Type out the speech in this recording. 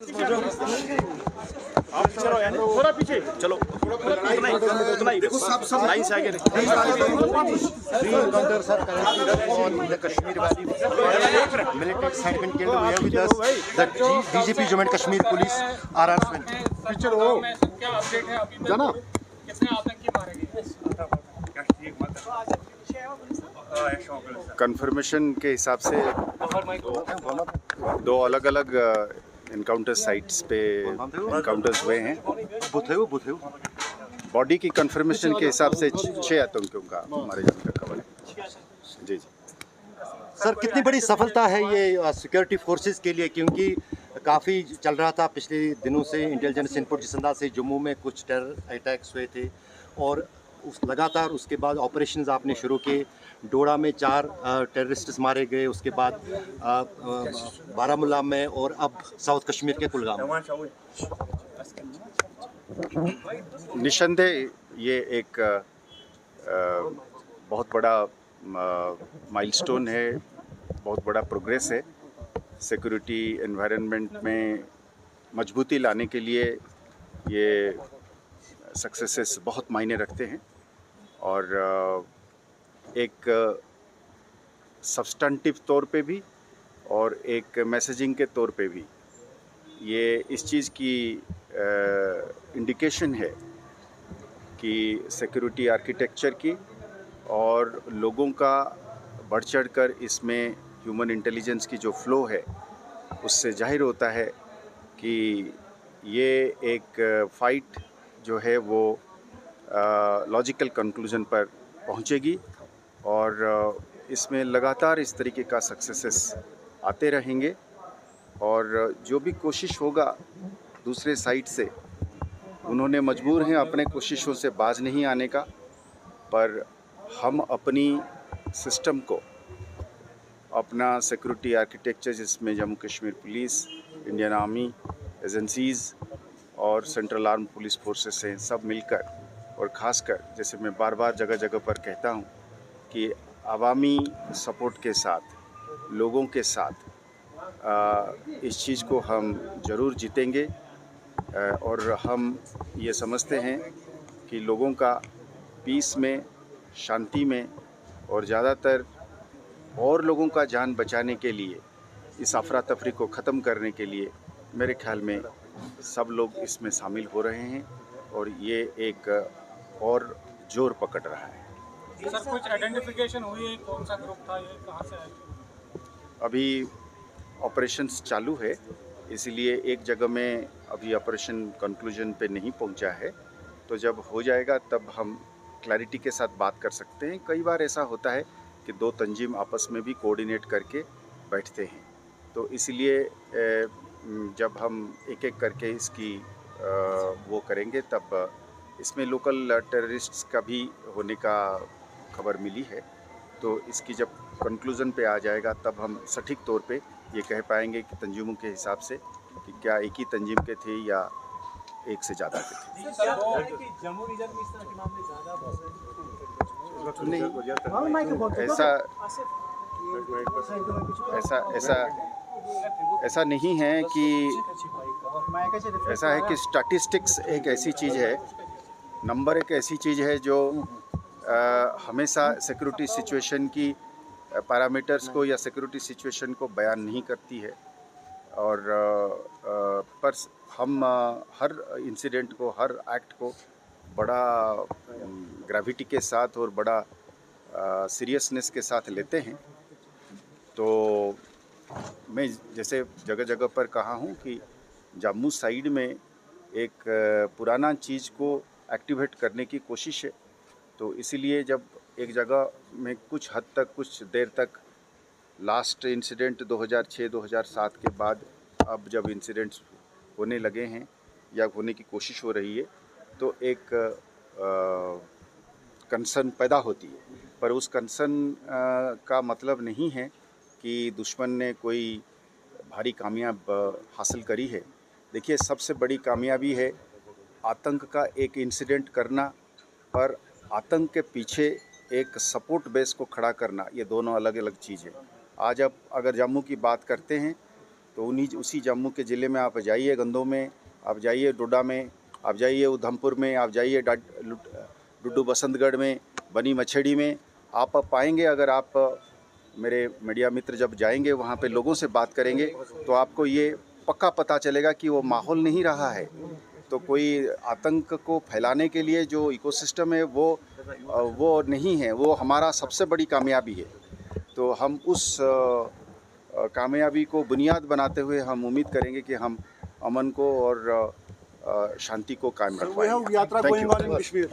आप चलो यार थोड़ा पीछे चलो उतना ही देखो सब लाइन से आगे Three encounters are currently on the Kashmir Valley. Militants had been killed. We have with us the DGP Jammu and Kashmir Police R.R. Swin. Picture हो क्या अपडेट है अभी तक जाना कितने आतंकी मारे गए? कंफर्मेशन के हिसाब से दो अलग अलग इनकाउंटर साइट्स पे इनकाउंटर्स हुए हैं। बॉडी की कंफर्मेशन के हिसाब से 6 आतंकियों का मारे जाने का खबर है। जी जी सर, कितनी बड़ी सफलता है ये सिक्योरिटी फोर्सेस के लिए, क्योंकि काफ़ी चल रहा था पिछले दिनों से इंटेलिजेंस इनपुट जिस अंदाज से जम्मू में कुछ टेरर अटैक्स हुए थे और लगातार उसके बाद ऑपरेशंस आपने शुरू किए। डोडा में 4 टेररिस्ट्स मारे गए, उसके बाद बारामूला में और अब साउथ कश्मीर के कुलगाम में। निसंदेह ये एक बहुत बड़ा माइलस्टोन है, बहुत बड़ा प्रोग्रेस है। सिक्योरिटी एनवायरनमेंट में मजबूती लाने के लिए ये सक्सेसेस बहुत मायने रखते हैं और एक सब्सटेंटिव तौर पे भी और एक मैसेजिंग के तौर पे भी ये इस चीज़ की इंडिकेशन है कि सिक्योरिटी आर्किटेक्चर की और लोगों का बढ़ चढ़ कर इसमें ह्यूमन इंटेलिजेंस की जो फ्लो है उससे जाहिर होता है कि ये एक फ़ाइट जो है वो लॉजिकल कंक्लूजन पर पहुंचेगी और इसमें लगातार इस तरीके का सक्सेसेस आते रहेंगे और जो भी कोशिश होगा दूसरे साइड से, उन्होंने मजबूर हैं अपने कोशिशों से बाज नहीं आने का, पर हम अपनी सिस्टम को, अपना सिक्योरिटी आर्किटेक्चर जिसमें Jammu Kashmir police, Indian army, agencies और सेंट्रल आर्म पुलिस फोर्सेस हैं, सब मिलकर और ख़ासकर जैसे मैं बार बार जगह जगह पर कहता हूँ कि अवामी सपोर्ट के साथ, लोगों के साथ इस चीज़ को हम ज़रूर जीतेंगे और हम ये समझते हैं कि लोगों का पीस में, शांति में और ज़्यादातर और लोगों का जान बचाने के लिए, इस अफरा तफरी को ख़त्म करने के लिए मेरे ख्याल में सब लोग इसमें शामिल हो रहे हैं और ये एक और जोर पकड़ रहा है। सर, कुछ आइडेंटिफिकेशन हुई है कौन सा ग्रुप था, ये कहाँ से आया? अभी ऑपरेशंस चालू है, इसलिए एक जगह में अभी ऑपरेशन कंक्लूजन पे नहीं पहुंचा है, तो जब हो जाएगा तब हम क्लैरिटी के साथ बात कर सकते हैं। कई बार ऐसा होता है कि 2 तंजीम आपस में भी कोऑर्डिनेट करके बैठते हैं, तो इसलिए जब हम एक एक करके इसकी वो करेंगे तब इसमें लोकल टेररिस्ट्स का भी होने का खबर मिली है, तो इसकी जब कंक्लूज़न पे आ जाएगा तब हम सटीक तौर पे ये कह पाएंगे कि तंजीमों के हिसाब से कि क्या एक ही तंजीम के थे या एक से ज़्यादा के थे। नहीं, ऐसा नहीं है कि ऐसा है कि स्टैटिस्टिक्स एक ऐसी चीज़ है, नंबर एक ऐसी चीज़ है जो हमेशा सिक्योरिटी सिचुएशन की पैरामीटर्स को या सिक्योरिटी सिचुएशन को बयान नहीं करती है और पर हम हर इंसिडेंट को, हर एक्ट को बड़ा ग्रेविटी के साथ और बड़ा सीरियसनेस के साथ लेते हैं। तो मैं जैसे जगह जगह पर कहा हूँ कि जम्मू साइड में एक पुराना चीज़ को एक्टिवेट करने की कोशिश है, तो इसीलिए जब एक जगह में कुछ हद तक, कुछ देर तक, लास्ट इंसिडेंट 2006-2007 के बाद अब जब इंसिडेंट्स होने लगे हैं या होने की कोशिश हो रही है, तो एक कंसर्न पैदा होती है, पर उस कंसर्न का मतलब नहीं है कि दुश्मन ने कोई भारी कामयाब हासिल करी है। देखिए, सबसे बड़ी कामयाबी है आतंक का एक इंसिडेंट करना, पर आतंक के पीछे एक सपोर्ट बेस को खड़ा करना, ये दोनों अलग अलग चीज़ है। आज आप अगर जम्मू की बात करते हैं तो उसी जम्मू के ज़िले में आप जाइए, गंदों में, आप जाइए डोडा में, आप जाइए उधमपुर में, आप जाइए डुड्डू बसंतगढ़ में, बनी मछेड़ी में, आप पाएंगे। अगर आप मेरे मीडिया मित्र जब जाएंगे वहाँ पे लोगों से बात करेंगे तो आपको ये पक्का पता चलेगा कि वो माहौल नहीं रहा है। तो कोई आतंक को फैलाने के लिए जो इकोसिस्टम है वो नहीं है, वो हमारा सबसे बड़ी कामयाबी है। तो हम उस कामयाबी को बुनियाद बनाते हुए हम उम्मीद करेंगे कि हम अमन को और शांति को कायम रख पाएंगे। यात्रा Thank you. Going on in Kashmir.